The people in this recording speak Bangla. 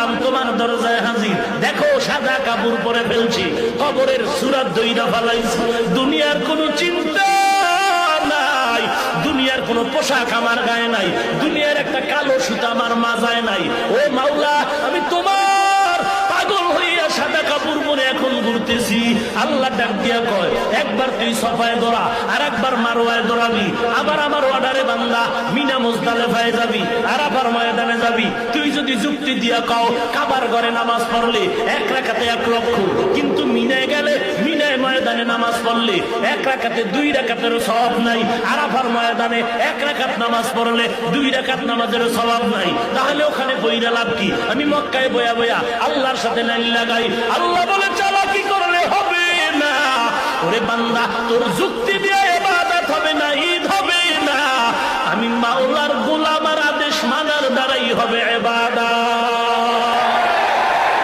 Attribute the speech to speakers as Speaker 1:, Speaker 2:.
Speaker 1: বললাম তোমার দরজায় হাজির, দেখো সাদা কাপড় পরে ফেলছি, কবরের সূরা দইরা ফেলাইছি, দুনিয়ার কোনো চিন্তা নাই, দুনিয়ার কোনো পোশাক আমার গায়ে নাই, দুনিয়ার একটা কালো সুতা আমার মাজায় নাই। ও মাওলা, আমি তোমার পাগল হইয়া সাদা কাপড় পরে এখন ঘুরতেছি। আল্লাহ ডাক দিয়া কয়, একবার তুই সফায় দৌড়া, আর একবার মারওয়ায় দৌড়াবি, আবার আমার অর্ডারে বান্দা মিনা মুজদালিফায় যাবি, আরাফার ময়দানে যাবি। তুই যদি যুক্তি দিয়া কও কাবার ঘরে নামাজ পড়লে 1 রাকাতে 1 লক্ষ, কিন্তু মিনায় গেলে মিনায় ময়দানে নামাজ পড়লে 1 রাকাতে 2 রাকাতের সওয়াব নাই, আরাফার ময়দানে 1 রাকাত নামাজ পড়লে 2 রাকাত নামাজের সওয়াব নাই, তাহলে ওখানে বইরা লাভ কি? আমি মক্কায় বয়া বয়া আল্লাহর সাথে লাইন লাগাই। আল্লাহ বলে চালাকি করলে হবে না। ওরে বান্দা, তোর যুক্তি দিয়ে ইবাদত হবে না, ঈদ হবে না। আমি মাওলার